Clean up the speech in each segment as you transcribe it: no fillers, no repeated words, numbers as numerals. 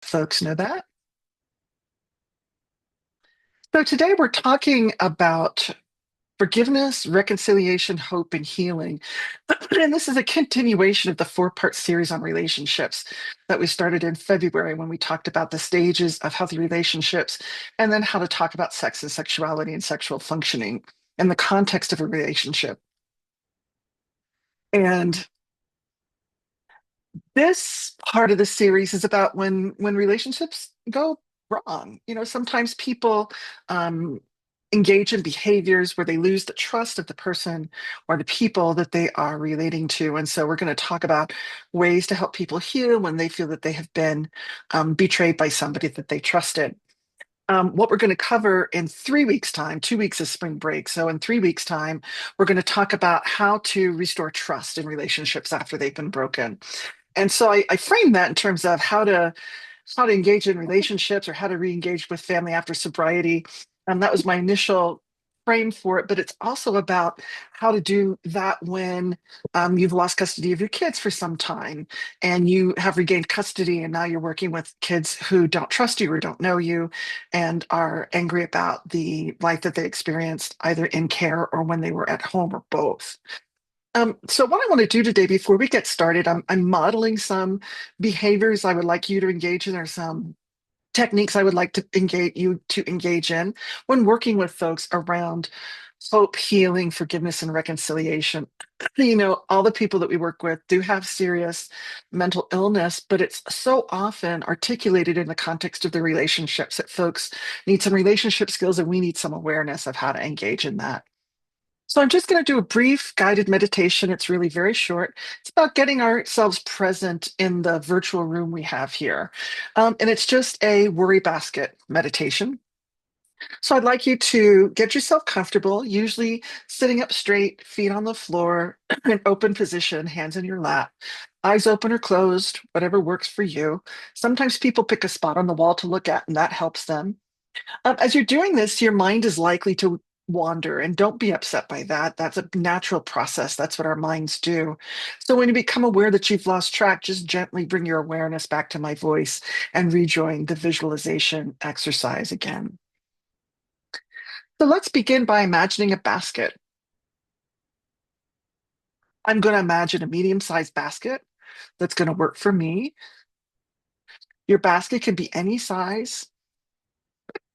Folks know that. So today we're talking about forgiveness, reconciliation, hope, and healing. And this is a continuation of the four-part series on relationships that we started in February when we talked about the stages of healthy relationships and then how to talk about sex and sexuality and sexual functioning in the context of a relationship. And this part of the series is about when relationships go wrong. Sometimes people um, engage in behaviors where they lose the trust of the person or the people that they are relating to. And so we're going to talk about ways to help people heal when they feel that they have been betrayed by somebody that they trusted. What we're going to cover in 3 weeks' time, 2 weeks is spring break. So in 3 weeks' time, we're going to talk about how to restore trust in relationships after they've been broken. And so I frame that in terms of how to engage in relationships or how to re-engage with family after sobriety. That was my initial frame for it, but it's also about how to do that when you've lost custody of your kids for some time and you have regained custody and now you're working with kids who don't trust you or don't know you and are angry about the life that they experienced either in care or when they were at home or both. So what I want to do today before we get started, I'm modeling some behaviors I would like you to engage in, or some techniques I would like to engage in when working with folks around hope, healing, forgiveness, and reconciliation. All the people that we work with do have serious mental illness, but it's so often articulated in the context of the relationships that folks need some relationship skills and we need some awareness of how to engage in that. So I'm just going to do a brief guided meditation. It's really very short. It's about getting ourselves present in the virtual room we have here. And it's just a worry basket meditation. So I'd like you to get yourself comfortable, usually sitting up straight, feet on the floor, an open position, hands in your lap, eyes open or closed, whatever works for you. Sometimes people pick a spot on the wall to look at, and that helps them. As you're doing this, your mind is likely to wander, and don't be upset by that. That's a natural process. That's what our minds do. So when you become aware that you've lost track, just gently bring your awareness back to my voice and rejoin the visualization exercise again. So let's begin by imagining a basket. I'm going to imagine a medium-sized basket that's going to work for me. Your basket can be any size.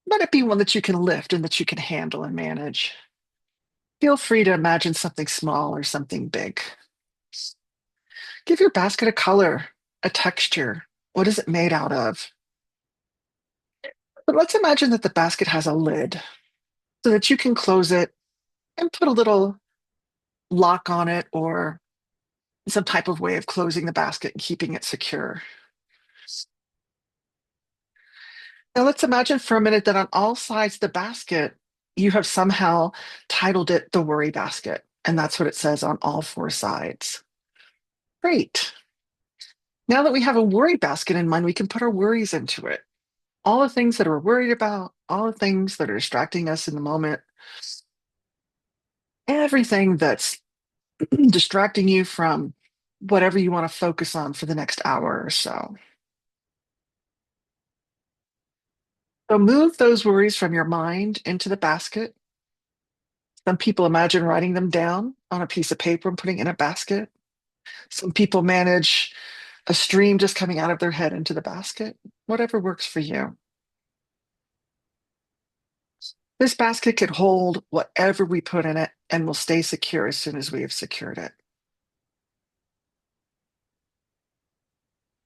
Let it be one that you can lift and that you can handle and manage. Feel free to imagine something small or something big. Give your basket a color, a texture. What is it made out of? But let's imagine that the basket has a lid so that you can close it and put a little lock on it or some type of way of closing the basket and keeping it secure. Now let's imagine for a minute that on all sides of the basket, you have somehow titled it the worry basket. And that's what it says on all four sides. Great. Now that we have a worry basket in mind, we can put our worries into it. All the things that we're worried about, all the things that are distracting us in the moment, everything that's distracting you from whatever you want to focus on for the next hour or so. So move those worries from your mind into the basket. Some people imagine writing them down on a piece of paper and putting it in a basket. Some people manage a stream just coming out of their head into the basket. Whatever works for you. This basket could hold whatever we put in it and will stay secure as soon as we have secured it.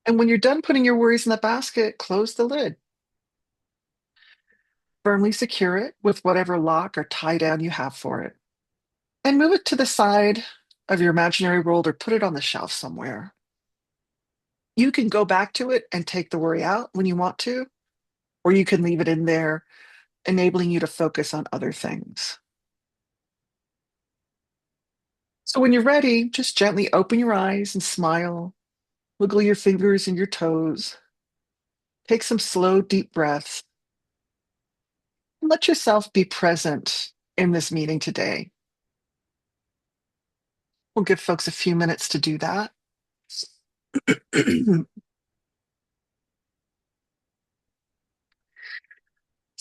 And when you're done putting your worries in the basket, close the lid. Firmly secure it with whatever lock or tie down you have for it. And move it to the side of your imaginary world or put it on the shelf somewhere. You can go back to it and take the worry out when you want to, or you can leave it in there, enabling you to focus on other things. So when you're ready, just gently open your eyes and smile, wiggle your fingers and your toes, take some slow, deep breaths, and let yourself be present in this meeting today. We'll give folks a few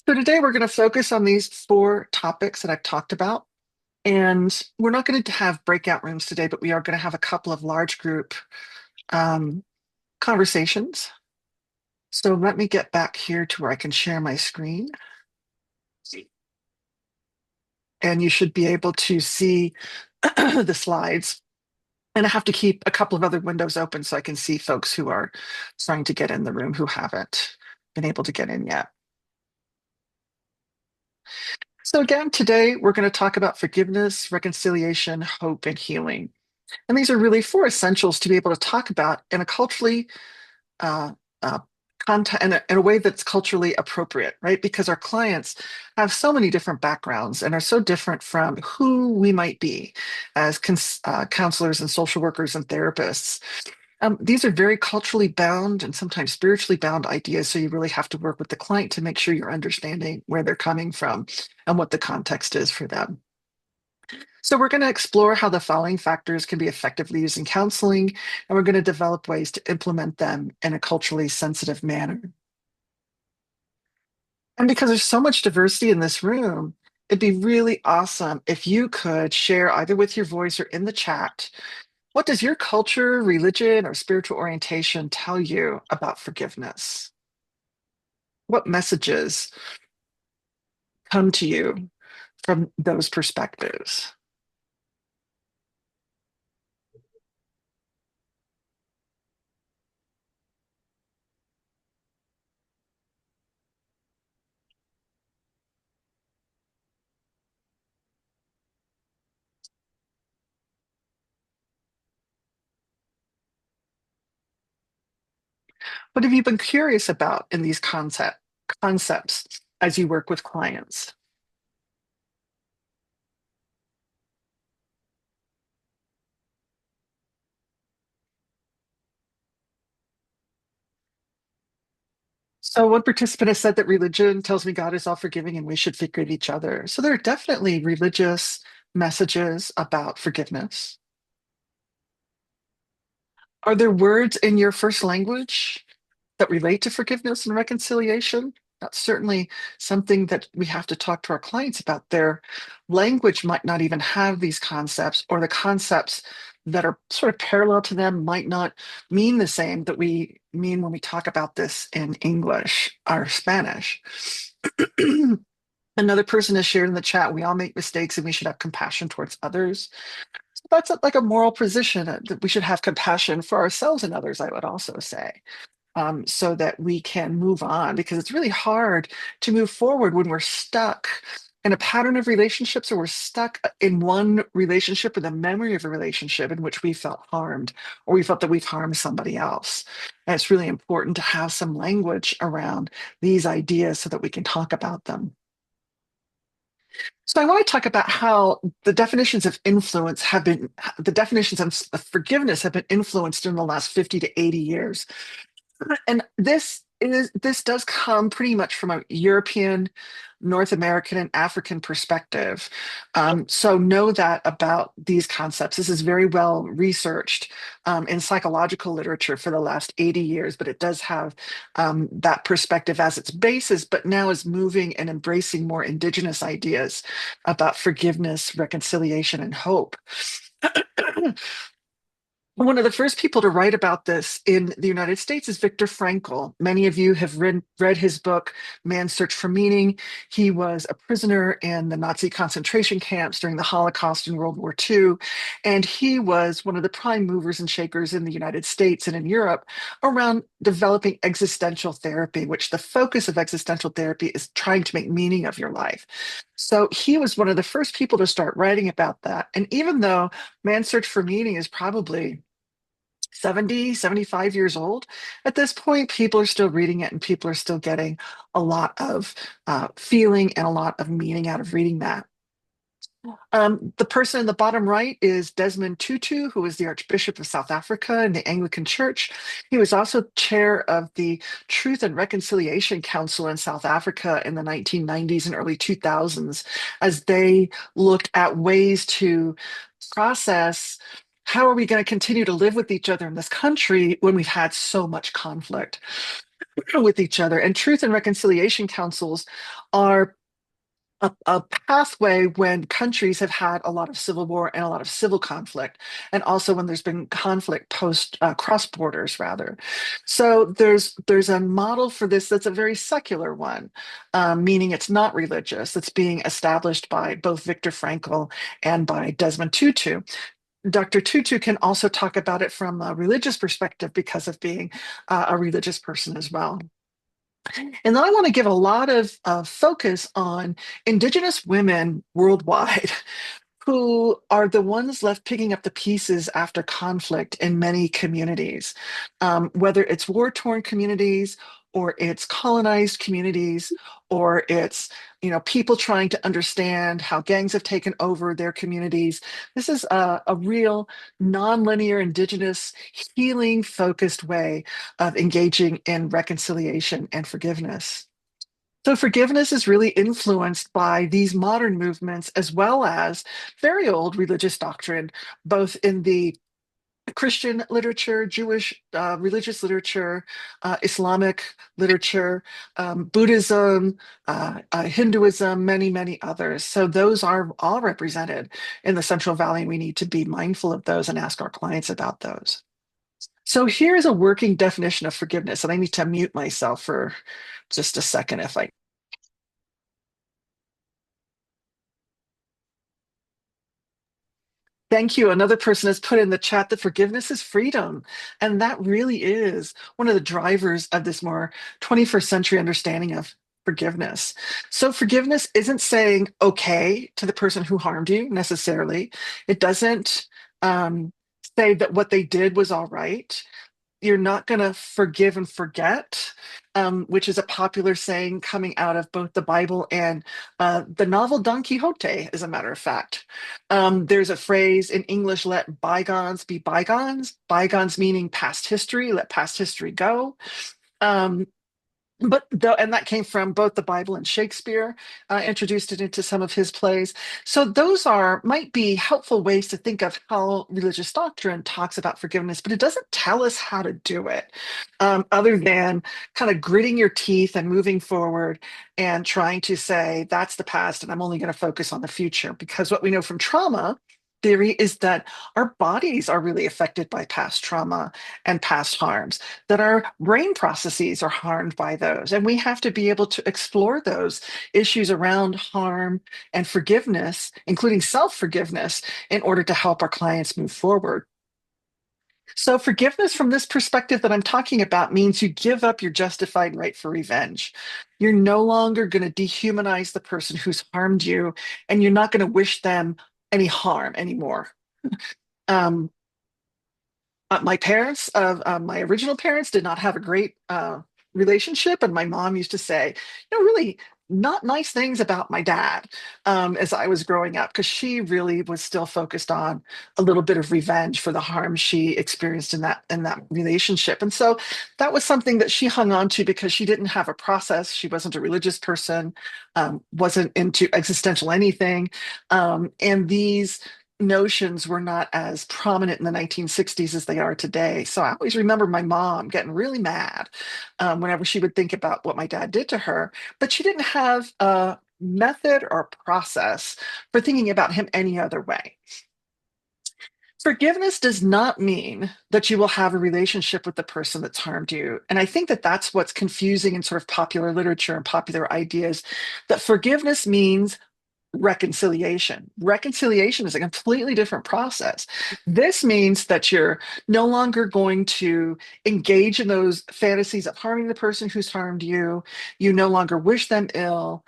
So today we're going to focus on these four topics that I've talked about. And we're not going to have breakout rooms today, but we are going to have a couple of large group um, conversations. So let me get back here to where I can share my screen. And you should be able to see the slides. And I have to keep a couple of other windows open so I can see folks who are trying to get in the room who haven't been able to get in yet. So again, today we're going to talk about forgiveness, reconciliation, hope, and healing. And these are really four essentials to be able to talk about in a culturally uh, uh, content in a way that's culturally appropriate, right? Because our clients have so many different backgrounds and are so different from who we might be as counselors and social workers and therapists. These are very culturally bound and sometimes spiritually bound ideas. So you really have to work with the client to make sure you're understanding where they're coming from and what the context is for them. So we're going to explore how the following factors can be effectively used in counseling, and we're going to develop ways to implement them in a culturally sensitive manner. And because there's so much diversity in this room, it'd be really awesome if you could share either with your voice or in the chat, what does your culture, religion, or spiritual orientation tell you about forgiveness? What messages come to you from those perspectives? What have you been curious about in these concepts as you work with clients? So one participant has said that religion tells me God is all forgiving and we should forgive each other. So there are definitely religious messages about forgiveness. Are there words in your first language that relate to forgiveness and reconciliation? That's certainly something that we have to talk to our clients about. Their language might not even have these concepts, or the concepts that are sort of parallel to them might not mean the same that we mean when we talk about this in English or Spanish. Another person has shared in the chat, we all make mistakes and we should have compassion towards others. So that's like a moral position that we should have compassion for ourselves and others, I would also say, so that we can move on, because it's really hard to move forward when we're stuck in a pattern of relationships, or we're stuck in one relationship with a memory of a relationship in which we felt harmed, or we felt that we've harmed somebody else. And it's really important to have some language around these ideas so that we can talk about them. So I want to talk about how the definitions of influence have been, the definitions of forgiveness have been influenced in the last 50 to 80 years. And this does come pretty much from a European, North American, and African perspective. So know that about these concepts. This is very well researched in psychological literature for the last 80 years, but it does have that perspective as its basis, but now is moving and embracing more indigenous ideas about forgiveness, reconciliation, and hope. One of the first people to write about this in the United States is Viktor Frankl. Many of you have read his book, Man's Search for Meaning. He was a prisoner in the Nazi concentration camps during the Holocaust and World War II. And he was one of the prime movers and shakers in the United States and in Europe around developing existential therapy, which the focus of existential therapy is trying to make meaning of your life. So he was one of the first people to start writing about that. And even though Man's Search for Meaning is probably 70, 75 years old. At this point, people are still reading it and people are still getting a lot of feeling and a lot of meaning out of reading that. The person in the bottom right is Desmond Tutu, who is the Archbishop of South Africa in the Anglican Church. He was also chair of the Truth and Reconciliation Council in South Africa in the 1990s and early 2000s, as they looked at ways to process how are we going to continue to live with each other in this country when we've had so much conflict. with each other. And truth and reconciliation councils are a pathway when countries have had a lot of civil war and a lot of civil conflict, and also when there's been conflict post cross borders, rather. So there's a model for this that's a very secular one, meaning it's not religious. It's being established by both Viktor Frankl and by Desmond Tutu. Dr. Tutu can also talk about it from a religious perspective because of being a religious person as well. And then I want to give a lot of focus on Indigenous women worldwide who are the ones left picking up the pieces after conflict in many communities, whether it's war-torn communities or it's colonized communities or it's people trying to understand how gangs have taken over their communities. This is a real nonlinear indigenous healing focused way of engaging in reconciliation and forgiveness. So forgiveness is really influenced by these modern movements as well as very old religious doctrine, both in the Christian literature, Jewish religious literature, Islamic literature, Buddhism, Hinduism, many, many others. So those are all represented in the Central Valley, and we need to be mindful of those and ask our clients about those. So here's a working definition of forgiveness, and I need to mute myself for just a second if I. Thank you. Another person has put in the chat that forgiveness is freedom. And that really is one of the drivers of this more 21st century understanding of forgiveness. So, forgiveness isn't saying okay to the person who harmed you necessarily, it doesn't say that what they did was all right. You're not going to forgive and forget, which is a popular saying coming out of both the Bible and the novel Don Quixote, as a matter of fact. There's a phrase in English, let bygones be bygones, bygones meaning past history, let past history go. Um, but though, and that came from both the Bible and Shakespeare, introduced it into some of his plays. So those are might be helpful ways to think of how religious doctrine talks about forgiveness, but it doesn't tell us how to do it, other than kind of gritting your teeth and moving forward and trying to say that's the past, and I'm only going to focus on the future. Because what we know from trauma theory is that our bodies are really affected by past trauma and past harms, that our brain processes are harmed by those. And we have to be able to explore those issues around harm and forgiveness, including self forgiveness, in order to help our clients move forward. So, forgiveness from this perspective that I'm talking about means you give up your justified right for revenge. You're no longer going to dehumanize the person who's harmed you, and you're not going to wish them any harm anymore. Um, my parents, my original parents, did not have a great relationship, and my mom used to say, really not nice things about my dad as I was growing up, because she really was still focused on a little bit of revenge for the harm she experienced in that relationship, and so that was something that she hung on to because she didn't have a process. She wasn't a religious person, wasn't into existential anything, and these notions were not as prominent in the 1960s as they are today. So I always remember my mom getting really mad whenever she would think about what my dad did to her, but she didn't have a method or process for thinking about him any other way. Forgiveness does not mean that you will have a relationship with the person that's harmed you. And I think that that's what's confusing in sort of popular literature and popular ideas, that forgiveness means reconciliation. Reconciliation is a completely different process. This means that you're no longer going to engage in those fantasies of harming the person who's harmed you. You no longer wish them ill.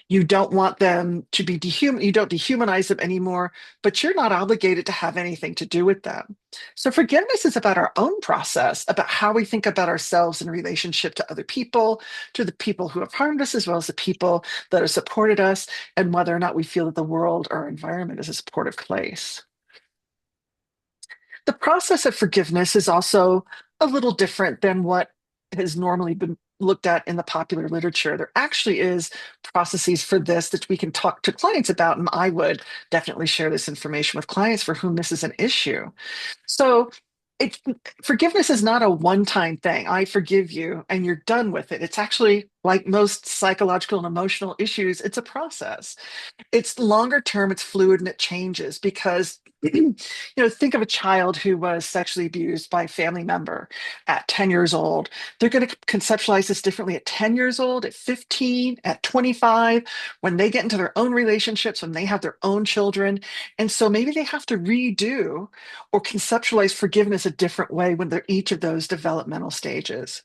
You don't want them to be dehuman. You don't dehumanize them anymore, but you're not obligated to have anything to do with them. So forgiveness is about our own process, about how we think about ourselves in relationship to other people, to the people who have harmed us, as well as the people that have supported us, and whether or not we feel that the world or our environment is a supportive place. The process of forgiveness is also a little different than what has normally been looked at in the popular literature. There actually is processes for this that we can talk to clients about, and I would definitely share this information with clients for whom this is an issue. So it forgiveness is not a one-time thing. I forgive you and you're done with it. It's actually like most psychological and emotional issues, it's a process. It's longer term, it's fluid, and it changes because think of a child who was sexually abused by a family member at 10 years old. They're going to conceptualize this differently at 10 years old, at 15, at 25, when they get into their own relationships, when they have their own children. And so maybe they have to redo or conceptualize forgiveness a different way when they're each of those developmental stages.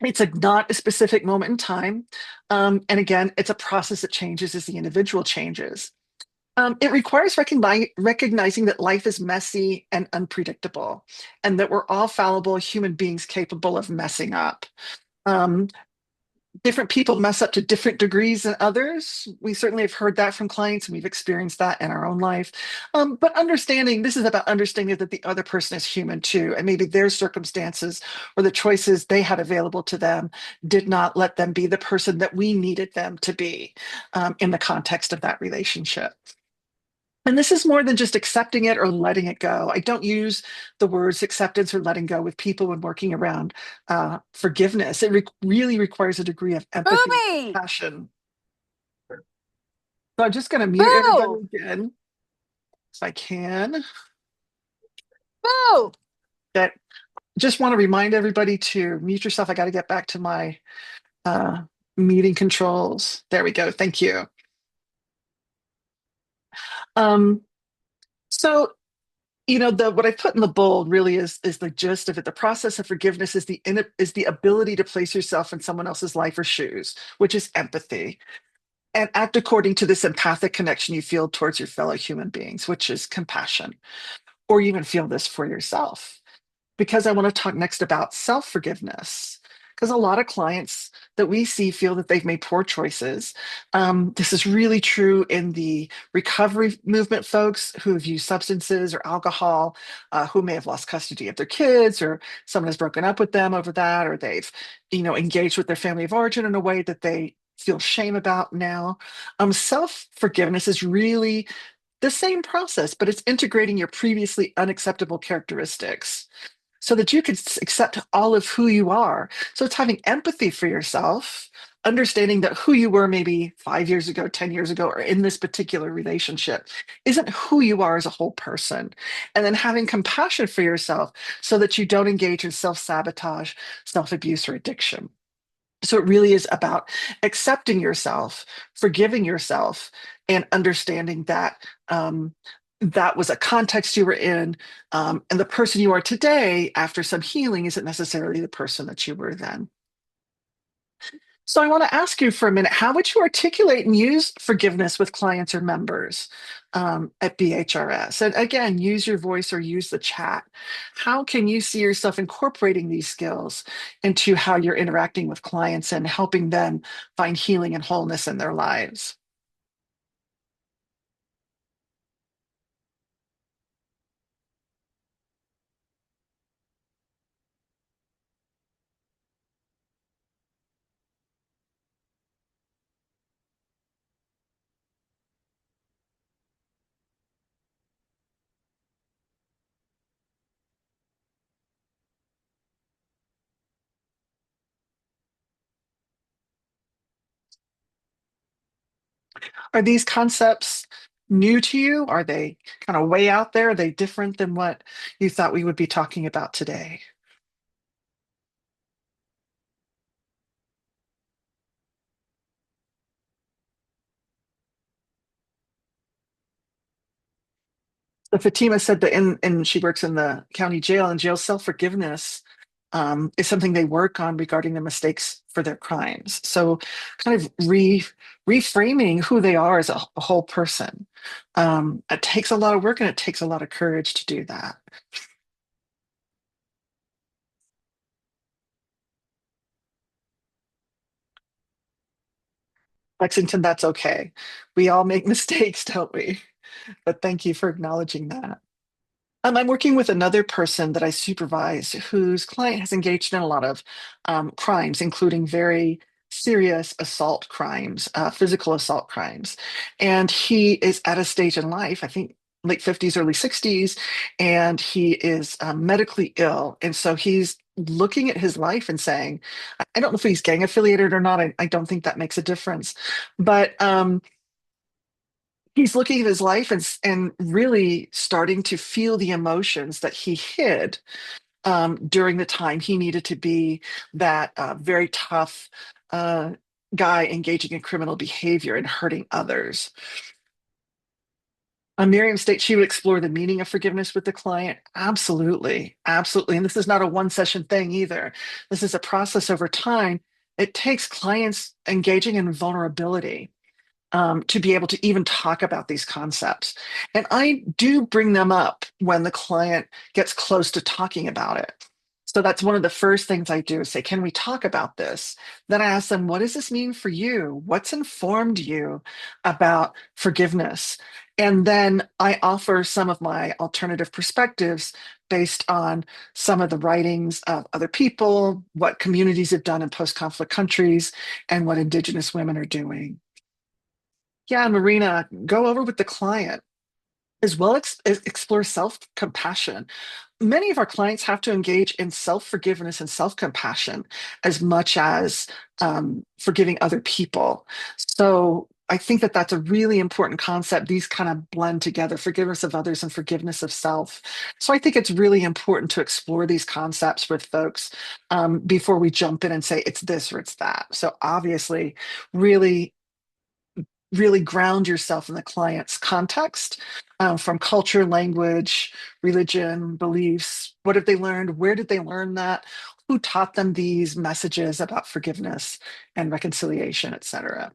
It's not a specific moment in time. And again, it's a process that changes as the individual changes. It requires recognizing that life is messy and unpredictable, and that we're all fallible human beings capable of messing up. Um, Different people mess up to different degrees than others. We certainly have heard that from clients, and we've experienced that in our own life. But understanding this is about understanding that the other person is human too, and maybe their circumstances or the choices they had available to them did not let them be the person that we needed them to be in the context of that relationship. And this is more than just accepting it or letting it go. I don't use the words acceptance or letting go with people when working around forgiveness. It really requires a degree of empathy and Boomy! compassion. So I'm just going to mute everybody Boo! again if I can. Boo! That just want to remind everybody to mute yourself. I got to get back to my uh, meeting controls. There we go. Thank you. Um, so the what I put in the bold really is the gist of it. The process of forgiveness is the ability to place yourself in someone else's life or shoes, which is empathy, and act according to this empathic connection you feel towards your fellow human beings, which is compassion, or even feel this for yourself, because I want to talk next about self forgiveness. Because a lot of clients that we see feel that they've made poor choices. This is really true in the recovery movement, folks who have used substances or alcohol, who may have lost custody of their kids, or someone has broken up with them over that, or they've, engaged with their family of origin in a way that they feel shame about now. Self forgiveness is really the same process, but it's integrating your previously unacceptable characteristics so that you can accept all of who you are. So it's having empathy for yourself, understanding that who you were maybe 5 years ago, 10 years ago, or in this particular relationship isn't who you are as a whole person. And then having compassion for yourself so that you don't engage in self sabotage, self abuse, or addiction. So it really is about accepting yourself, forgiving yourself, and understanding that that was a context you were in, and the person you are today after some healing isn't necessarily the person that you were then. So I want to ask you for a minute, how would you articulate and use forgiveness with clients or members at BHRS? And again, use your voice or use the chat. How can you see yourself incorporating these skills into how you're interacting with clients and helping them find healing and wholeness in their lives? Are these concepts new to you? Are they kind of way out there? Are they different than what you thought we would be talking about today? So Fatima said that and she works in the county jail, and jail self-forgiveness is something they work on regarding the mistakes for their crimes. So kind of reframing who they are as a whole person. It takes a lot of work and it takes a lot of courage to do that. Lexington, that's okay. We all make mistakes, don't we? But thank you for acknowledging that. I'm working with another person that I supervise whose client has engaged in a lot of crimes, including very serious assault crimes, physical assault crimes. And he is at a stage in life, I think late 50s, early 60s, and he is medically ill. And so he's looking at his life and saying, I don't know if he's gang affiliated or not. I don't think that makes a difference. But he's looking at his life and really starting to feel the emotions that he hid during the time he needed to be that very tough uh, guy engaging in criminal behavior and hurting others. Miriam states she would explore the meaning of forgiveness with the client. Absolutely. Absolutely. And this is not a one session thing either. This is a process over time. It takes clients engaging in vulnerability to be able to even talk about these concepts. And I do bring them up when the client gets close to talking about it. So that's one of the first things I do is say, can we talk about this? Then I ask them, what does this mean for you? What's informed you about forgiveness? And then I offer some of my alternative perspectives based on some of the writings of other people, what communities have done in post conflict countries, and what Indigenous women are doing. Yeah, Marina, go over with the client as well as explore self-compassion. Many of our clients have to engage in self-forgiveness and self-compassion as much as forgiving other people. So I think that that's a really important concept. These kind of blend together, forgiveness of others and forgiveness of self. So I think it's really important to explore these concepts with folks before we jump in and say it's this or it's that. So obviously, really really ground yourself in the client's context from culture, language, religion, beliefs. What have they learned? Where did they learn that? Who taught them these messages about forgiveness and reconciliation, et cetera?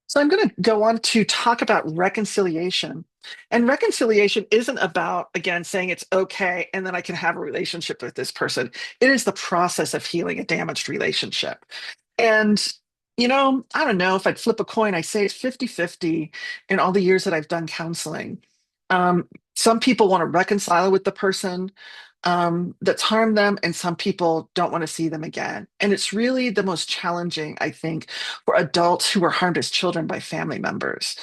So I'm going to go on to talk about reconciliation. And reconciliation isn't about, again, saying it's okay and then I can have a relationship with this person. It is the process of healing a damaged relationship. And, I don't know if I'd flip a coin, I say it's 50-50 in all the years that I've done counseling. Some people want to reconcile with the person that's harmed them, and some people don't want to see them again. And it's really the most challenging, I think, for adults who were harmed as children by family members,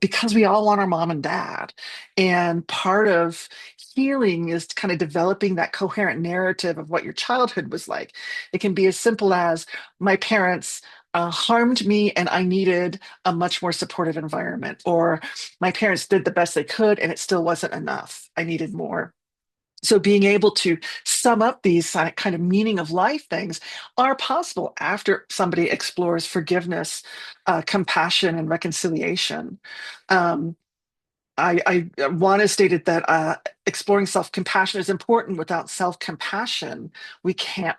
because we all want our mom and dad. And part of healing is kind of developing that coherent narrative of what your childhood was like. It can be as simple as my parents harmed me and I needed a much more supportive environment, or my parents did the best they could and it still wasn't enough. I needed more. So being able to sum up these kind of meaning of life things are possible after somebody explores forgiveness, compassion, and reconciliation. Um, Juan has stated that exploring self-compassion is important. Without self-compassion, we can't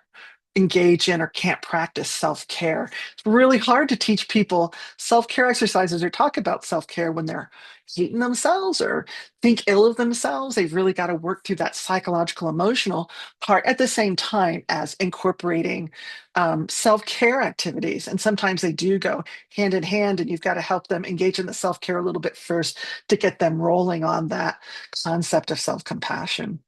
engage in or can't practice self-care. It's really hard to teach people self-care exercises or talk about self-care when they're hating themselves or think ill of themselves. They've really got to work through that psychological, emotional part at the same time as incorporating self-care activities. And sometimes they do go hand in hand, and you've got to help them engage in the self-care a little bit first to get them rolling on that concept of self-compassion.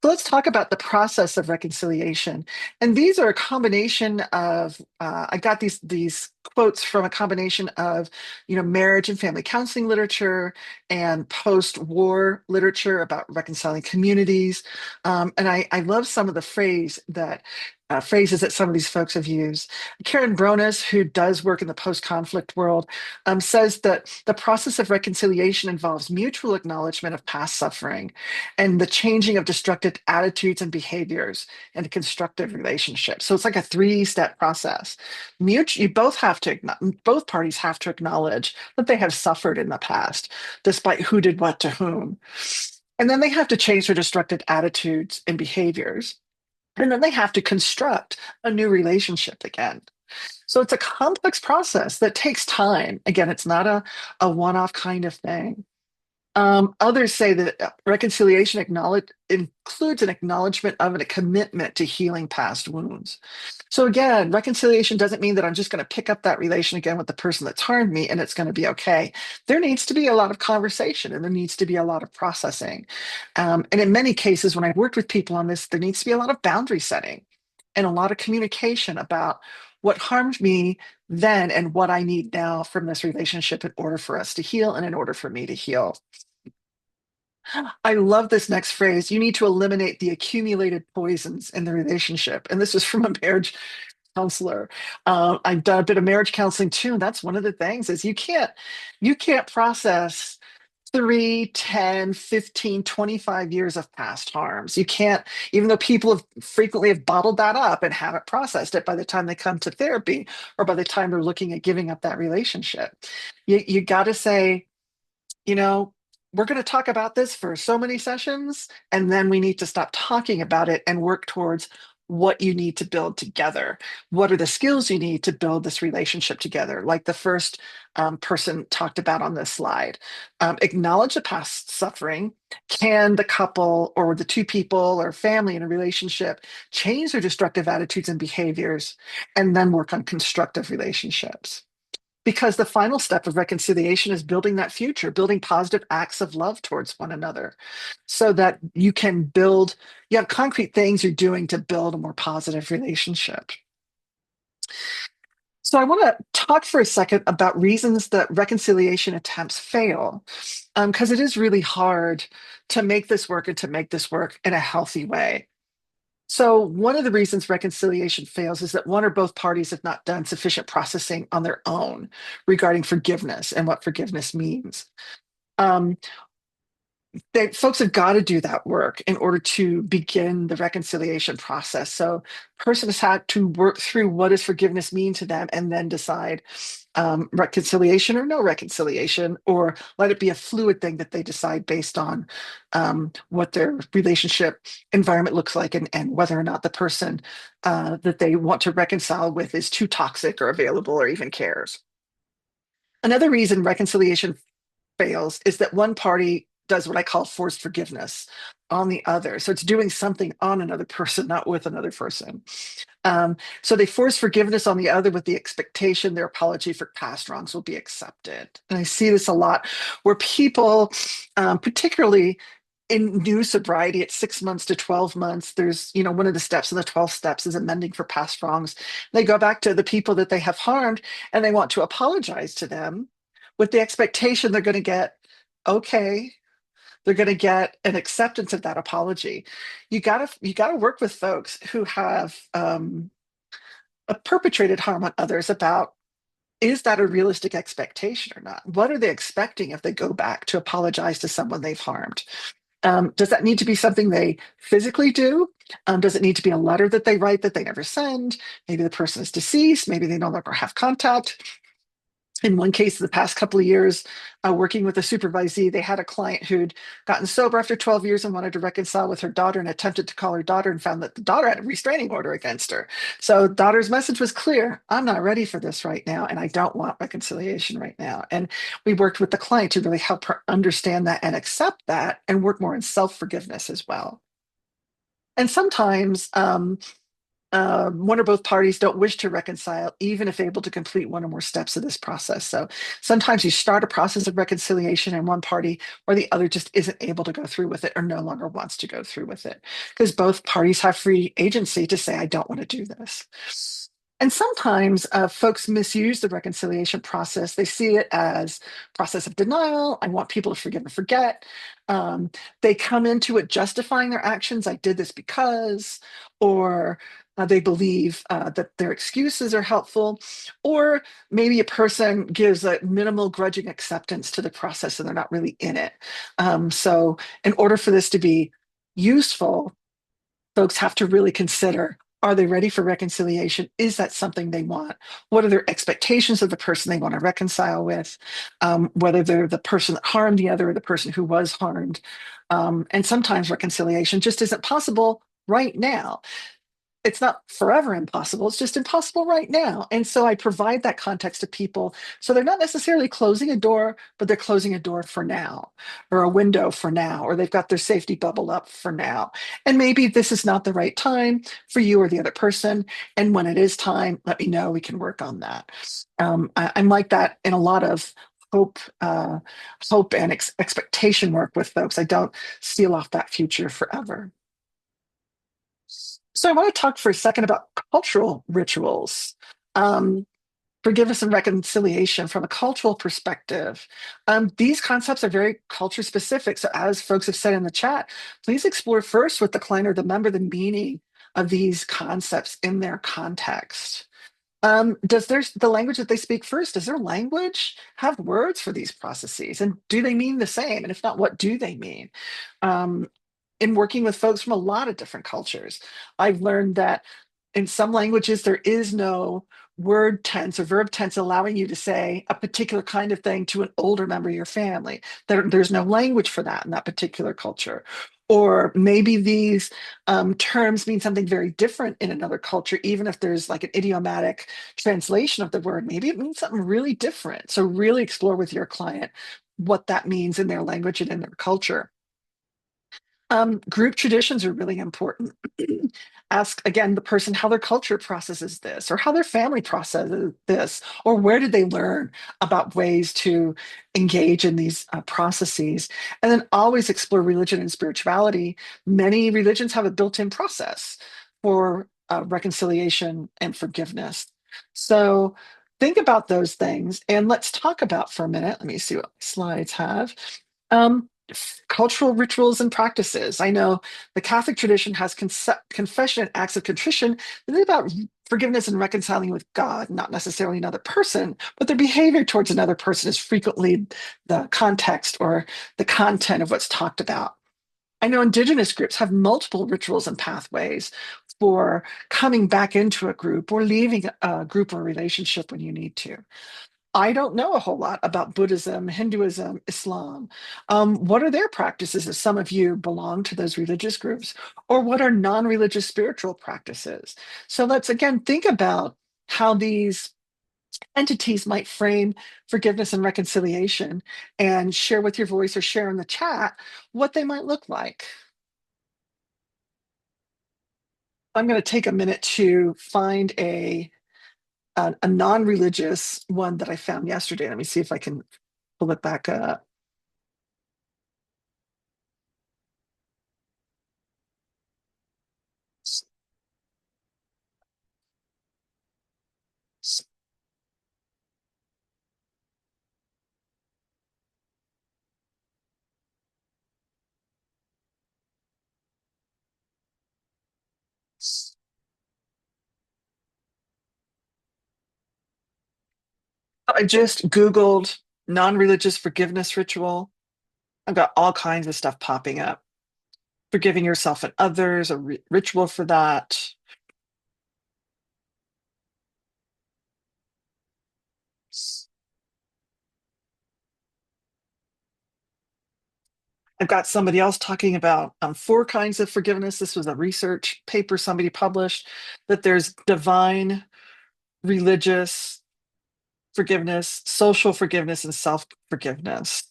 So let's talk about the process of reconciliation. And these are a combination of, I got these quotes from a combination of, marriage and family counseling literature and post-war literature about reconciling communities. And I love some of the phrases that some of these folks have used. Karen Bronis, who does work in the post-conflict world, says that the process of reconciliation involves mutual acknowledgement of past suffering and the changing of destructive attitudes and behaviors in a constructive relationship. So it's like a three-step process. You both parties have to acknowledge that they have suffered in the past, despite who did what to whom. And then they have to change their destructive attitudes and behaviors. And then they have to construct a new relationship again. So it's a complex process that takes time. Again, it's not a one-off kind of thing. Others say that reconciliation includes an acknowledgement of and a commitment to healing past wounds. So again, reconciliation doesn't mean that I'm just going to pick up that relation again with the person that's harmed me and it's going to be okay. There needs to be a lot of conversation and there needs to be a lot of processing. And in many cases, when I've worked with people on this, there needs to be a lot of boundary setting and a lot of communication about what harmed me then and what I need now from this relationship in order for us to heal and in order for me to heal. I love this next phrase. You need to eliminate the accumulated poisons in the relationship. And this is from a marriage counselor. I've done a bit of marriage counseling too, and that's one of the things is you can't process 3, 10, 15, 25 years of past harms. You can't, even though people have frequently have bottled that up and haven't processed it by the time they come to therapy or by the time they're looking at giving up that relationship. You got to say, you know, we're going to talk about this for so many sessions, and then we need to stop talking about it and work towards what you need to build together. What are the skills you need to build this relationship together? Like the first person talked about on this slide. Acknowledge the past suffering. Can the couple or the two people or family in a relationship change their destructive attitudes and behaviors and then work on constructive relationships? Because the final step of reconciliation is building that future, building positive acts of love towards one another so that you have concrete things you're doing to build a more positive relationship. So I want to talk for a second about reasons that reconciliation attempts fail, because it is really hard to make this work and to make this work in a healthy way. So, one of the reasons reconciliation fails is that one or both parties have not done sufficient processing on their own regarding forgiveness and what forgiveness means. Um, Folks have got to do that work in order to begin the reconciliation process. So, person has had to work through what does forgiveness mean to them, and then decide reconciliation or no reconciliation, or let it be a fluid thing that they decide based on what their relationship environment looks like, and whether or not the person that they want to reconcile with is too toxic or available or even cares. Another reason reconciliation fails is that one party does what I call forced forgiveness on the other. So it's doing something on another person, not with another person. So they force forgiveness on the other with the expectation their apology for past wrongs will be accepted. And I see this a lot where people, particularly in new sobriety at 6 months to 12 months, there's, one of the steps in the 12 steps is amending for past wrongs. They go back to the people that they have harmed and they want to apologize to them with the expectation they're going to get, okay, they're going to get an acceptance of that apology. You gotta work with folks who have perpetrated harm on others about, is that a realistic expectation or not? What are they expecting if they go back to apologize to someone they've harmed? Does that need to be something they physically do? Does it need to be a letter that they write that they never send? Maybe the person is deceased. Maybe they no longer have contact. In one case, the past couple of years, working with a supervisee, they had a client who'd gotten sober after 12 years and wanted to reconcile with her daughter and attempted to call her daughter and found that the daughter had a restraining order against her. So daughter's message was clear: I'm not ready for this right now, and I don't want reconciliation right now. And we worked with the client to really help her understand that and accept that and work more in self-forgiveness as well. And sometimes one or both parties don't wish to reconcile, even if able to complete one or more steps of this process. So sometimes you start a process of reconciliation and one party or the other just isn't able to go through with it or no longer wants to go through with it because both parties have free agency to say, I don't want to do this. And sometimes folks misuse the reconciliation process. They see it as process of denial. I want people to forgive and forget. Um, they come into it justifying their actions. I did this because, or they believe that their excuses are helpful, or maybe a person gives a minimal grudging acceptance to the process and they're not really in it. So, in order for this to be useful, folks have to really consider, are they ready for reconciliation? Is that something they want? What are their expectations of the person they want to reconcile with? Whether they're the person that harmed the other or the person who was harmed. And sometimes reconciliation just isn't possible right now. It's not forever impossible. It's just impossible right now. And so I provide that context to people. So they're not necessarily closing a door, but they're closing a door for now, or a window for now, or they've got their safety bubble up for now. And maybe this is not the right time for you or the other person. And when it is time, let me know. We can work on that. I'm like that in a lot of hope and expectation work with folks. I don't seal off that future forever. So I want to talk for a second about cultural rituals. Um, Forgiveness and reconciliation from a cultural perspective. These concepts are very culture specific. So, as folks have said in the chat, please explore first with the client or the member the meaning of these concepts in their context. Does the language that they speak first, does their language have words for these processes? And do they mean the same? And if not, what do they mean? Um, in working with folks from a lot of different cultures, I've learned that in some languages, there is no word tense or verb tense allowing you to say a particular kind of thing to an older member of your family. There's no language for that in that particular culture. Or maybe these terms mean something very different in another culture, even if there's like an idiomatic translation of the word, maybe it means something really different. So, really explore with your client what that means in their language and in their culture. Group traditions are really important. Ask again the person how their culture processes this, or how their family processes this, or where did they learn about ways to engage in these processes. And then always explore religion and spirituality. Many religions have a built in process for reconciliation and forgiveness. So think about those things and let's talk about for a minute. Let me see what my slides have. Cultural rituals and practices. I know the Catholic tradition has confession and acts of contrition. They're about forgiveness and reconciling with God, not necessarily another person, but their behavior towards another person is frequently the context or the content of what's talked about. I know Indigenous groups have multiple rituals and pathways for coming back into a group or leaving a group or relationship when you need to. I don't know a whole lot about Buddhism, Hinduism, Islam. What are their practices if some of you belong to those religious groups? Or what are non religious spiritual practices? So let's again think about how these entities might frame forgiveness and reconciliation and share with your voice or share in the chat what they might look like. I'm going to take a minute to find a non-religious one that I found yesterday. Let me see if I can pull it back up. I just Googled non-religious forgiveness ritual. I've got all kinds of stuff popping up. Forgiving yourself and others, a ritual for that. I've got somebody else talking about four kinds of forgiveness. This was a research paper somebody published that there's divine, religious forgiveness, social forgiveness, and self forgiveness.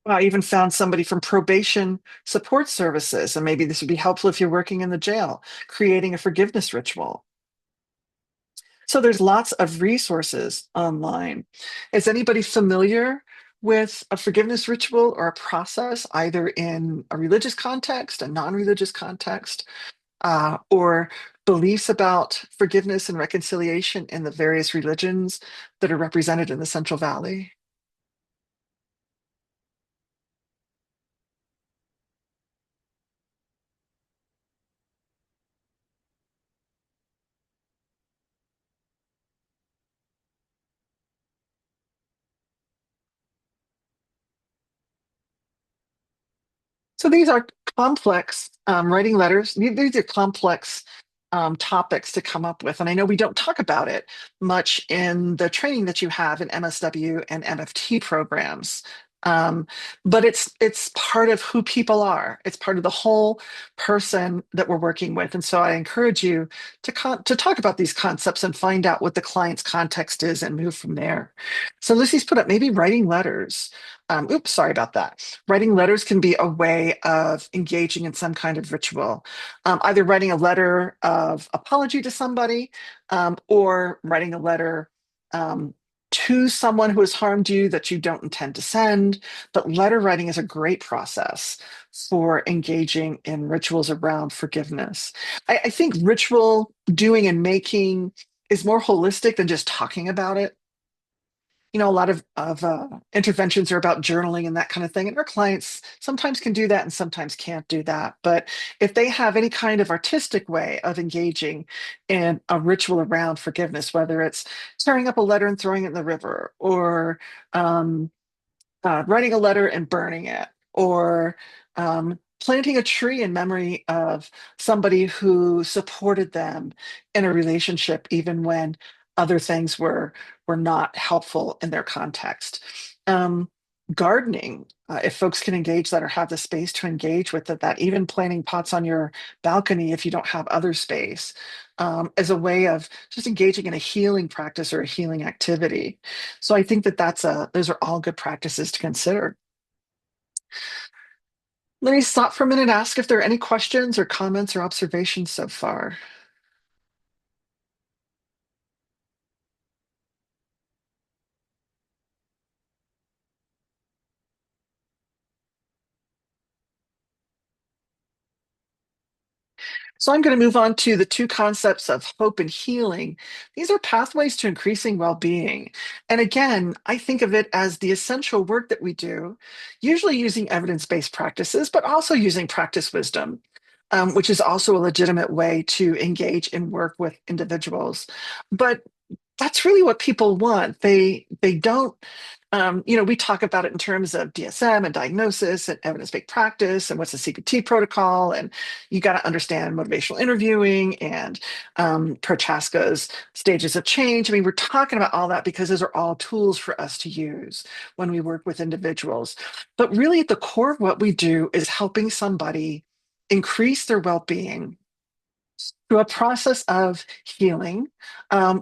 I even found somebody from probation support services, and maybe this would be helpful if you're working in the jail, creating a forgiveness ritual. So there's lots of resources online. Is anybody familiar with a forgiveness ritual or a process, either in a religious context, a non-religious context, or beliefs about forgiveness and reconciliation in the various religions that are represented in the Central Valley? So these are complex writing letters. These are complex topics to come up with. And I know we don't talk about it much in the training that you have in MSW and MFT programs. Um, but it's part of who people are. It's part of the whole person that we're working with. And so I encourage you to talk about these concepts and find out what the client's context is and move from there. So Lucy's put up maybe writing letters. Oops, sorry about that. Writing letters can be a way of engaging in some kind of ritual, either writing a letter of apology to somebody or writing a letter. Um, to someone who has harmed you that you don't intend to send. But letter writing is a great process for engaging in rituals around forgiveness. I think ritual doing and making is more holistic than just talking about it. A lot of interventions are about journaling and that kind of thing. And our clients sometimes can do that and sometimes can't do that. But if they have any kind of artistic way of engaging in a ritual around forgiveness, whether it's tearing up a letter and throwing it in the river, or um, writing a letter and burning it, or planting a tree in memory of somebody who supported them in a relationship, even when other things were not helpful in their context. Um, Gardening, if folks can engage that or have the space to engage with it, that even planting pots on your balcony if you don't have other space, as a way of just engaging in a healing practice or a healing activity. So I think that those are all good practices to consider. Let me stop for a minute and ask if there are any questions or comments or observations so far. So I'm going to move on to the two concepts of hope and healing. These are pathways to increasing well-being. And again, I think of it as the essential work that we do, usually using evidence-based practices, but also using practice wisdom, which is also a legitimate way to engage and work with individuals. But that's really what people want. They don't, we talk about it in terms of DSM and diagnosis and evidence-based practice and what's the CPT protocol, and you got to understand motivational interviewing and Prochaska's stages of change. I mean, we're talking about all that because those are all tools for us to use when we work with individuals. But really, at the core of what we do is helping somebody increase their well-being through a process of healing,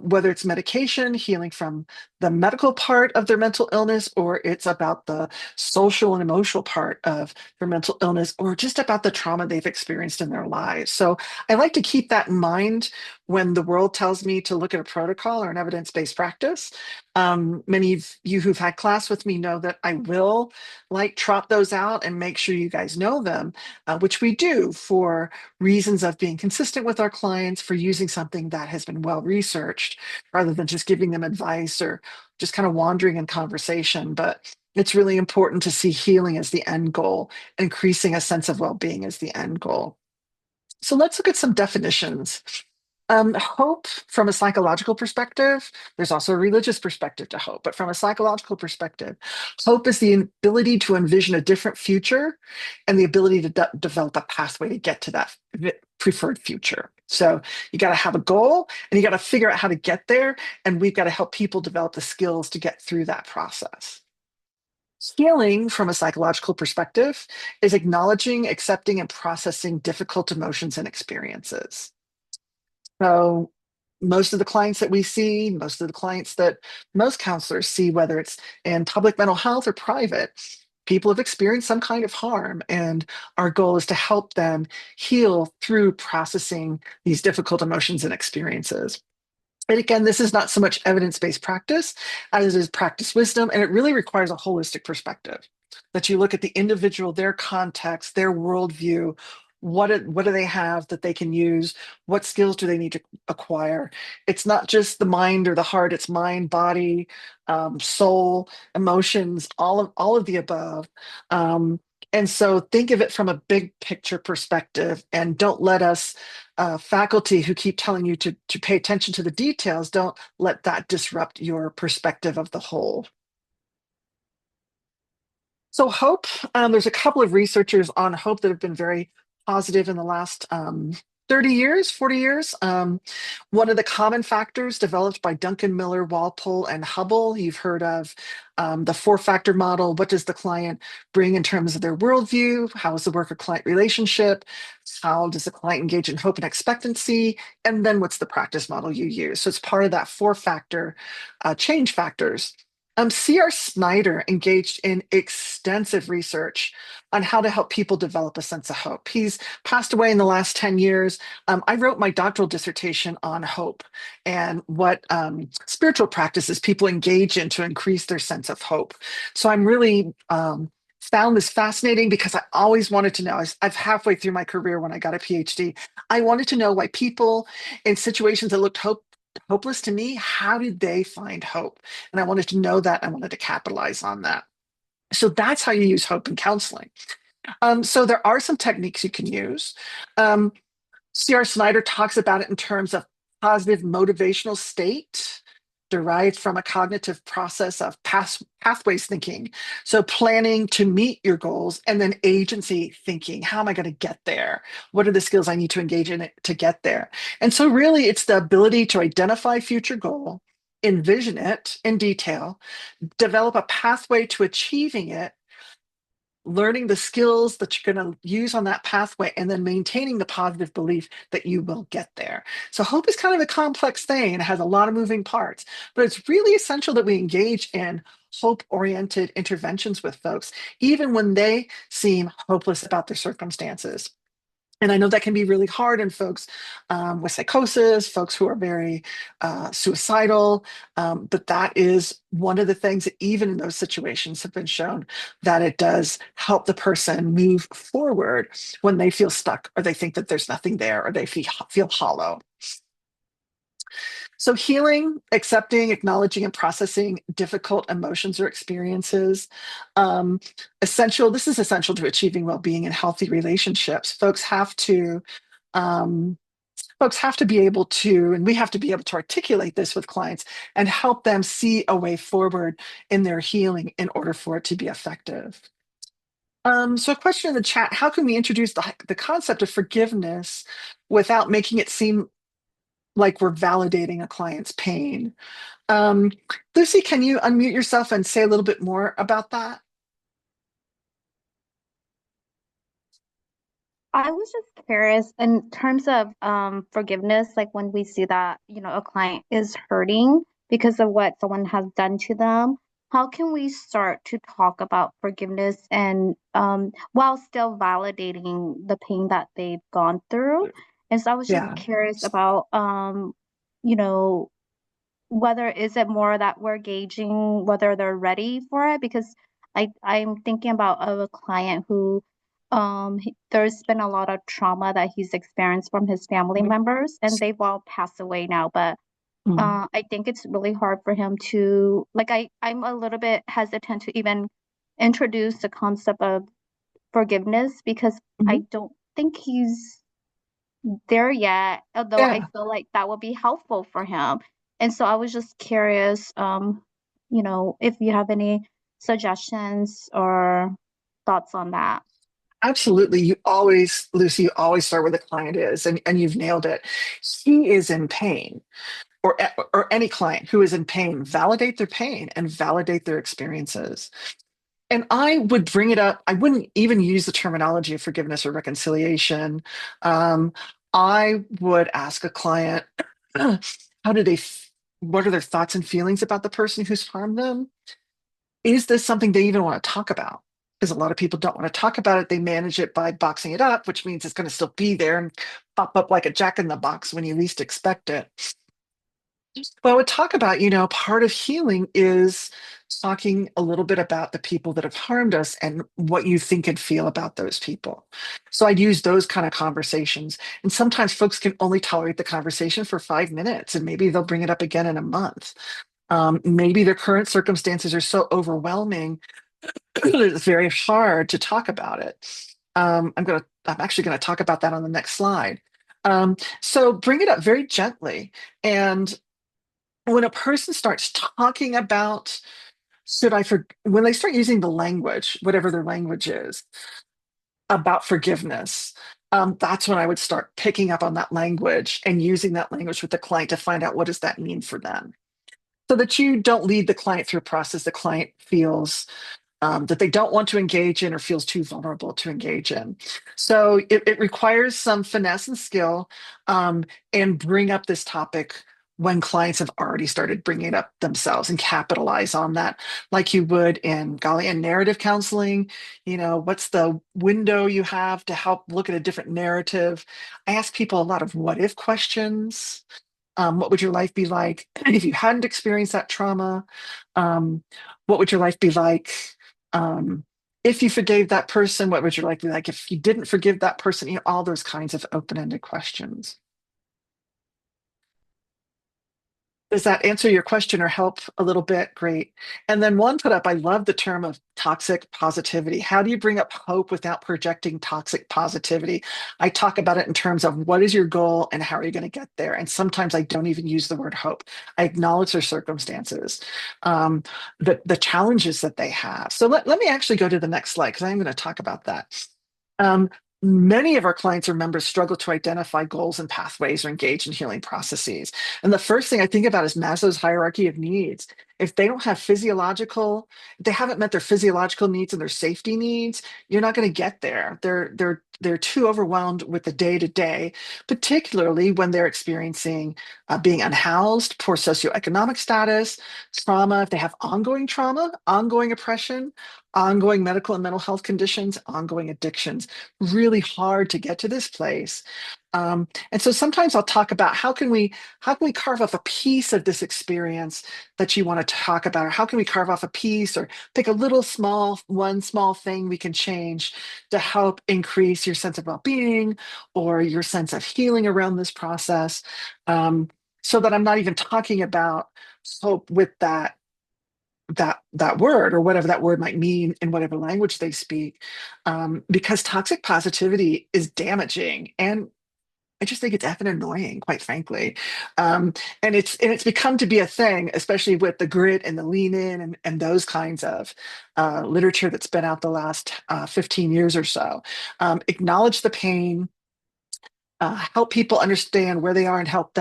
whether it's medication, healing from the medical part of their mental illness, or it's about the social and emotional part of their mental illness, or just about the trauma they've experienced in their lives. So I like to keep that in mind when the world tells me to look at a protocol or an evidence-based practice. Many of you who've had class with me know that I will like trot those out and make sure you guys know them, which we do for reasons of being consistent with our clients, for using something that has been well researched rather than just giving them advice or just kind of wandering in conversation. But it's really important to see healing as the end goal, increasing a sense of well-being as the end goal. So let's look at some definitions. Hope from a psychological perspective, there's also a religious perspective to hope, but from a psychological perspective, hope is the ability to envision a different future and the ability to develop a pathway to get to that preferred future. So you got to have a goal and you got to figure out how to get there. And we've got to help people develop the skills to get through that process. Healing from a psychological perspective is acknowledging, accepting, and processing difficult emotions and experiences. So most of the clients that we see, most of the clients that most counselors see, whether it's in public mental health or private, people have experienced some kind of harm. And our goal is to help them heal through processing these difficult emotions and experiences. And again, this is not so much evidence-based practice as it is practice wisdom, and it really requires a holistic perspective that you look at the individual, their context, their worldview. What do they have that they can use? What skills do they need to acquire? It's not just the mind or the heart; it's mind, body, soul, emotions, all of the above. Um, and so, think of it from a big picture perspective, and don't let us faculty who keep telling you to pay attention to the details, don't let that disrupt your perspective of the whole. So hope, there's a couple of researchers on hope that have been very positive in the last 30 years, 40 years. One of the common factors developed by Duncan Miller, Walpole, and Hubble, you've heard of the four-factor model. What does the client bring in terms of their worldview? How is the worker-client relationship? How does the client engage in hope and expectancy? And then what's the practice model you use? So it's part of that four-factor change factors. C.R. Snyder engaged in extensive research on how to help people develop a sense of hope. He's passed away in the last 10 years. I wrote my doctoral dissertation on hope and what spiritual practices people engage in to increase their sense of hope. So I'm really found this fascinating because I always wanted to know. I've halfway through my career when I got a PhD. I wanted to know why people in situations that looked hopeless to me, how did they find hope? And I wanted to know that. I wanted to capitalize on that. So that's how you use hope in counseling. So there are some techniques you can use. Um, C.R. Snyder talks about it in terms of positive motivational state derived from a cognitive process of pathways thinking. So planning to meet your goals and then agency thinking. How am I going to get there? What are the skills I need to engage in it to get there? And so really it's the ability to identify future goal, envision it in detail, develop a pathway to achieving it, learning the skills that you're going to use on that pathway, and then maintaining the positive belief that you will get there. So, hope is kind of a complex thing and it has a lot of moving parts, but it's really essential that we engage in hope oriented interventions with folks, even when they seem hopeless about their circumstances. And I know that can be really hard in folks with psychosis, folks who are very suicidal. But that is one of the things that, even in those situations, have been shown that it does help the person move forward when they feel stuck or they think that there's nothing there or they feel hollow. So, healing, accepting, acknowledging, and processing difficult emotions or experiences. Um, this is essential to achieving well being and healthy relationships. Um, folks have to be able to, and we have to be able to articulate this with clients and help them see a way forward in their healing in order for it to be effective. So, a question in the chat: how can we introduce the concept of forgiveness without making it seem like we're validating a client's pain? Um, Lucy, can you unmute yourself and say a little bit more about that? I was just curious in terms of forgiveness, like when we see that, a client is hurting because of what someone has done to them, how can we start to talk about forgiveness and while still validating the pain that they've gone through? And so I was just Yeah, curious about you know, whether is it more that we're gauging whether they're ready for it because I'm thinking about a client who there's been a lot of trauma that he's experienced from his family members and they've all passed away now, but mm, I think it's really hard for him to like I'm a little bit hesitant to even introduce the concept of forgiveness because mhm. I don't think he's there yet, although I Yeah. feel like that would be helpful for him. And so I was just curious, if you have any suggestions or thoughts on that. Absolutely. Lucy, you always start where the client is, and you've nailed it. He is in pain, or any client who is in pain, validate their pain and validate their experiences. And I would bring it up. I wouldn't even use the terminology of forgiveness or reconciliation. Um, I would ask a client, how do what are their thoughts and feelings about the person who's harmed them? Is this something they even want to talk about? Because a lot of people don't want to talk about it. They manage it by boxing it up, which means it's going to still be there and pop up like a jack in the box when you least expect it. Well, I would talk about, part of healing is talking a little bit about the people that have harmed us and what you think and feel about those people. So I'd use those kind of conversations. And sometimes folks can only tolerate the conversation for 5 minutes, and maybe they'll bring it up again in a month. Maybe their current circumstances are so overwhelming it's very hard to talk about it. I'm actually gonna talk about that on the next slide. So bring it up very gently, and when a person starts talking about when they start using the language, whatever their language is, about forgiveness, that's when I would start picking up on that language and using that language with the client to find out what does that mean for them, so that you don't lead the client through a process the client feels that they don't want to engage in or feels too vulnerable to engage in. So it requires some finesse and skill, and bring up this topic when clients have already started bringing it up themselves and capitalize on that, like you would in golly in narrative counseling. What's the window you have to help look at a different narrative? I ask people a lot of what if questions. What would your life be like if you hadn't experienced that trauma? What would your life be like um, if you forgave that person? What would your life be like if you didn't forgive that person? All those kinds of open-ended questions. Does that answer your question or help a little bit? Great. And then one put up, I love the term of toxic positivity. How do you bring up hope without projecting toxic positivity? I talk about it in terms of what is your goal and how are you going to get there? And sometimes I don't even use the word hope. I acknowledge their circumstances, um, the challenges that they have. So let me actually go to the next slide because I'm going to talk about that. Um, Many of our clients or members struggle to identify goals and pathways or engage in healing processes. And the first thing I think about is Maslow's hierarchy of needs. If they don't have if they haven't met their physiological needs and their safety needs, you're not going to get there. They're too overwhelmed with the day to day, particularly when they're experiencing being unhoused, poor socioeconomic status, trauma. If they have ongoing trauma, ongoing oppression, ongoing medical and mental health conditions, ongoing addictions, really hard to get to this place. And so sometimes I'll talk about how can we carve off a piece of this experience that you want to talk about, or how can we carve off a piece or pick a little one small thing we can change to help increase your sense of well-being or your sense of healing around this process. Um, so that I'm not even talking about hope with that word or whatever that word might mean in whatever language they speak, because toxic positivity is damaging, and I just think it's effing annoying, quite frankly. And it's become to be a thing, especially with the grit and the lean in and those kinds of literature that's been out the last 15 years or so. Acknowledge the pain, help people understand where they are, and help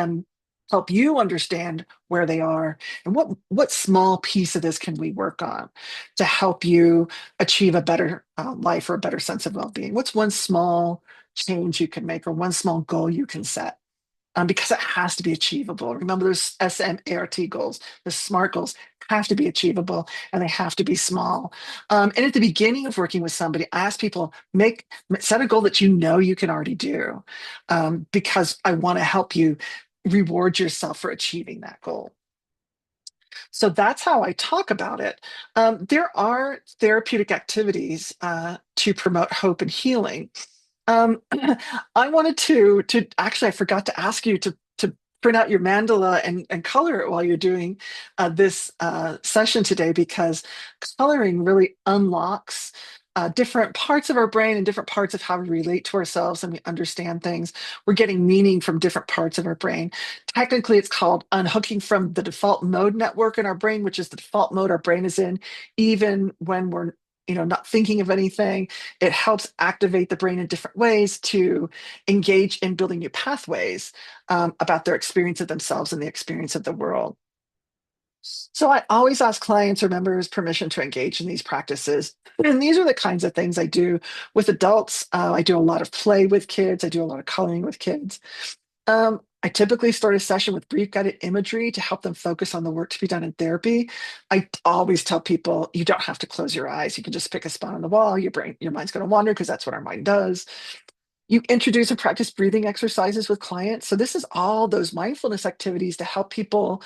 you understand where they are, and what small piece of this can we work on to help you achieve a better life or a better sense of well-being. What's one small change you can make or one small goal you can set, because it has to be achievable. Remember, those SMART goals, the SMART goals, have to be achievable and they have to be small. And at the beginning of working with somebody, I ask people set a goal that you know you can already do, because I want to help you reward yourself for achieving that goal. So that's how I talk about it. There are therapeutic activities to promote hope and healing. I wanted to actually, I forgot to ask you to print out your mandala and color it while you're doing this session today, because coloring really unlocks different parts of our brain and different parts of how we relate to ourselves and we understand things. We're getting meaning from different parts of our brain. Technically, it's called unhooking from the default mode network in our brain, which is the default mode our brain is in, even when we're not thinking of anything. It helps activate the brain in different ways to engage in building new pathways about their experience of themselves and the experience of the world. So I always ask clients or members permission to engage in these practices. And these are the kinds of things I do with adults. I do a lot of play with kids. I do a lot of coloring with kids. I typically start a session with brief guided imagery to help them focus on the work to be done in therapy. I always tell people you don't have to close your eyes. You can just pick a spot on the wall. Your mind's going to wander because that's what our mind does. You introduce and practice breathing exercises with clients. So this is all those mindfulness activities to help people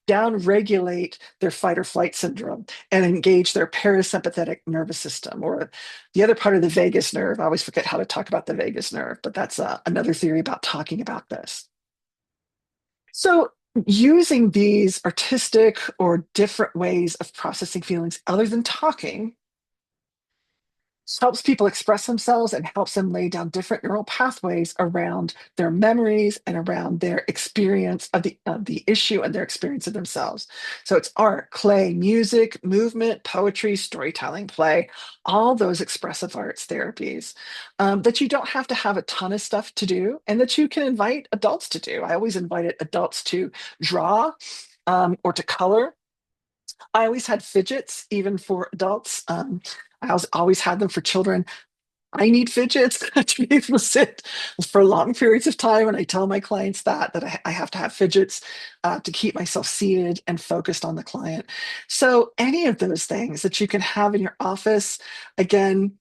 down regulate their fight or flight syndrome and engage their parasympathetic nervous system, or the other part of the vagus nerve. I always forget how to talk about the vagus nerve, but that's another theory about talking about this. So, using these artistic or different ways of processing feelings other than talking helps people express themselves and helps them lay down different neural pathways around their memories and around their experience of the issue and their experience of themselves. So it's art, clay, music, movement, poetry, storytelling, play, all those expressive arts therapies that you don't have to have a ton of stuff to do, and that you can invite adults to do. I always invited adults to draw or to color. I always had fidgets, even for adults. I always had them for children. I need fidgets to be able to sit for long periods of time. And I tell my clients that I have to have fidgets to keep myself seated and focused on the client. So any of those things that you can have in your office, again,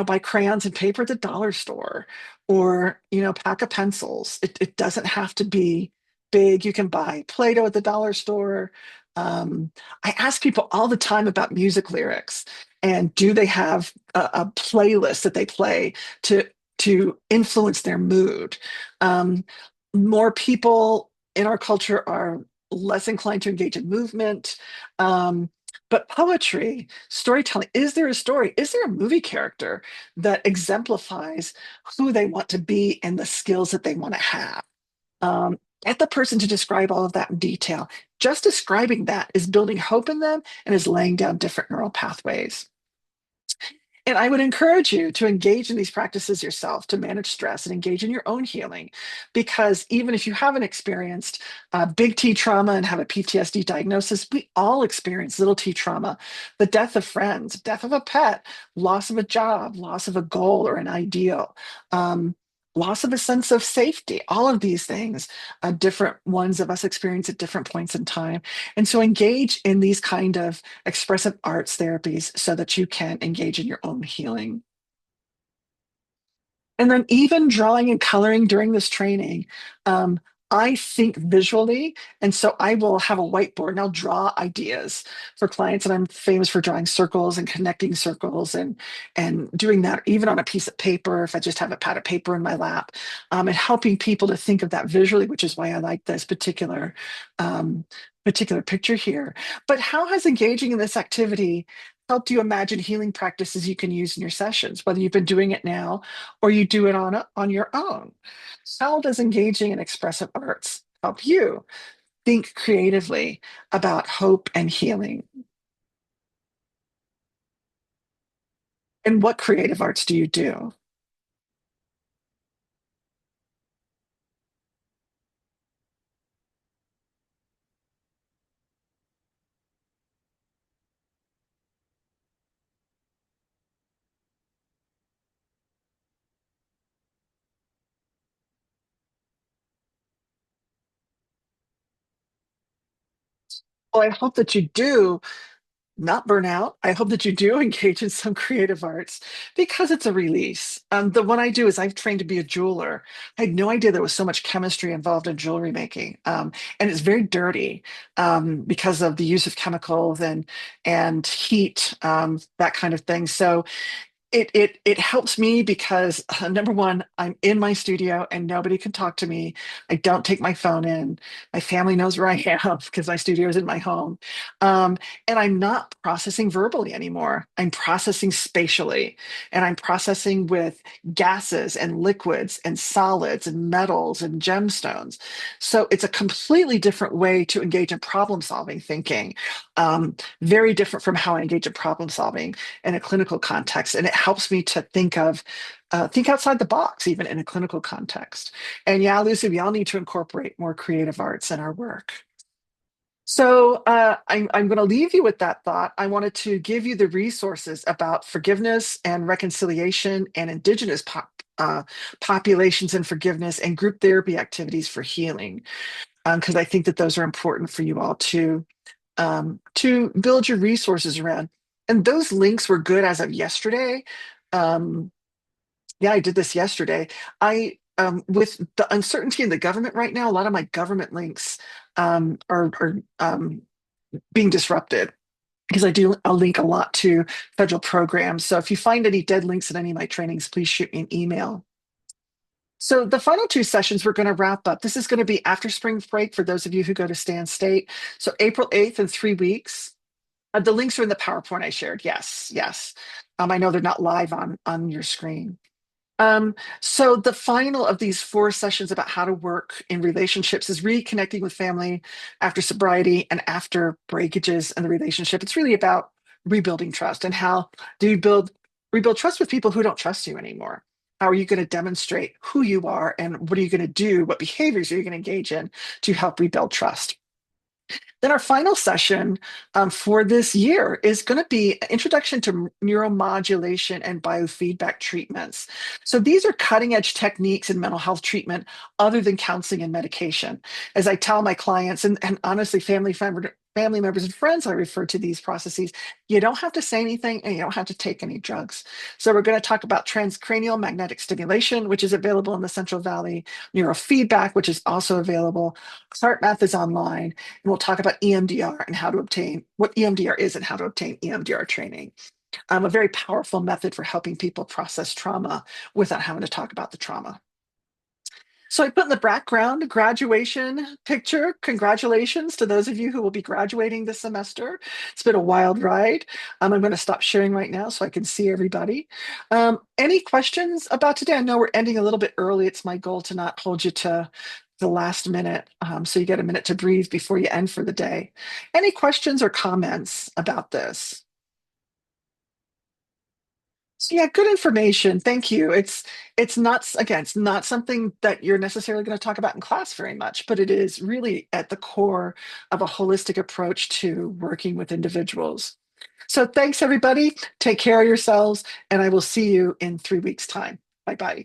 buy crayons and paper at the dollar store or, pack of pencils. It doesn't have to be big. You can buy Play-Doh at the dollar store. Um, I ask people all the time about music lyrics and do they have a playlist that they play to influence their mood. Um, More people in our culture are less inclined to engage in movement. Um, but poetry, storytelling, is there a story? Is there a movie character that exemplifies who they want to be and the skills that they want to have? Get the person to describe all of that in detail. Just describing that is building hope in them and is laying down different neural pathways. And I would encourage you to engage in these practices yourself to manage stress and engage in your own healing. Because even if you haven't experienced big T trauma and have a PTSD diagnosis, we all experience little T trauma, the death of friends, death of a pet, loss of a job, loss of a goal or an ideal, um, loss of a sense of safety, all of these things, different ones of us experience at different points in time. And so engage in these kind of expressive arts therapies so that you can engage in your own healing. And then even drawing and coloring during this training, um, I think visually, and so I will have a whiteboard and I'll draw ideas for clients. And I'm famous for drawing circles and connecting circles and doing that even on a piece of paper if I just have a pad of paper in my lap, and helping people to think of that visually, which is why I like this um, particular picture here. But how has engaging in this activity helped you imagine healing practices you can use in your sessions, whether you've been doing it now or you do it on your own? How does engaging in expressive arts help you think creatively about hope and healing? And what creative arts do you do? Well, I hope that you do not burn out. I hope that you do engage in some creative arts because it's a release. The one I do is I've trained to be a jeweler. I had no idea there was so much chemistry involved in jewelry making, and it's very dirty because of the use of chemicals and heat, that kind of thing. So it helps me because number one, I'm in my studio and nobody can talk to me. I don't take my phone in. My family knows where I am because my studio is in my home. Um, and I'm not processing verbally anymore. I'm processing spatially and I'm processing with gases and liquids and solids and metals and gemstones. So it's a completely different way to engage in problem solving thinking. Very different from how I engage in problem solving in a clinical context, and it helps me to think outside the box, even in a clinical context. And yeah, Lucy, we all need to incorporate more creative arts in our work. So I'm going to leave you with that thought. I wanted to give you the resources about forgiveness and reconciliation and indigenous populations and forgiveness and group therapy activities for healing, because I think that those are important for you all to build your resources around. And those links were good as of yesterday. Um, yeah, I did this yesterday. With the uncertainty in the government right now, a lot of my government links are being disrupted because I'll link a lot to federal programs. So if you find any dead links in any of my trainings, please shoot me an email. So the final two sessions we're going to wrap up. This is going to be after spring break for those of you who go to Stan State. So April 8th in 3 weeks. The links are in the PowerPoint I shared. Yes, yes. I know they're not live on your screen. So the final of these four sessions about how to work in relationships is reconnecting with family after sobriety and after breakages in the relationship. It's really about rebuilding trust and how do you rebuild trust with people who don't trust you anymore? How are you going to demonstrate who you are and what are you going to do? What behaviors are you going to engage in to help rebuild trust? Then our final session for this year is going to be an introduction to neuromodulation and biofeedback treatments. So these are cutting edge techniques in mental health treatment other than counseling and medication. As I tell my clients, and honestly, family members and friends, I refer to these processes. You don't have to say anything and you don't have to take any drugs. So we're going to talk about transcranial magnetic stimulation, which is available in the Central Valley, neurofeedback, which is also available. HeartMath is online, and we'll talk about EMDR and how to obtain what EMDR is and how to obtain EMDR training. A very powerful method for helping people process trauma without having to talk about the trauma. So I put in the background a graduation picture. Congratulations to those of you who will be graduating this semester. It's been a wild ride. I'm going to stop sharing right now so I can see everybody. Any questions about today? I know we're ending a little bit early. It's my goal to not hold you to the last minute, so you get a minute to breathe before you end for the day. Any questions or comments about this? So yeah, good information. Thank you. It's not, again, it's not something that you're necessarily going to talk about in class very much, but it is really at the core of a holistic approach to working with individuals. So thanks everybody. Take care of yourselves, and I will see you in 3 weeks' time. Bye bye.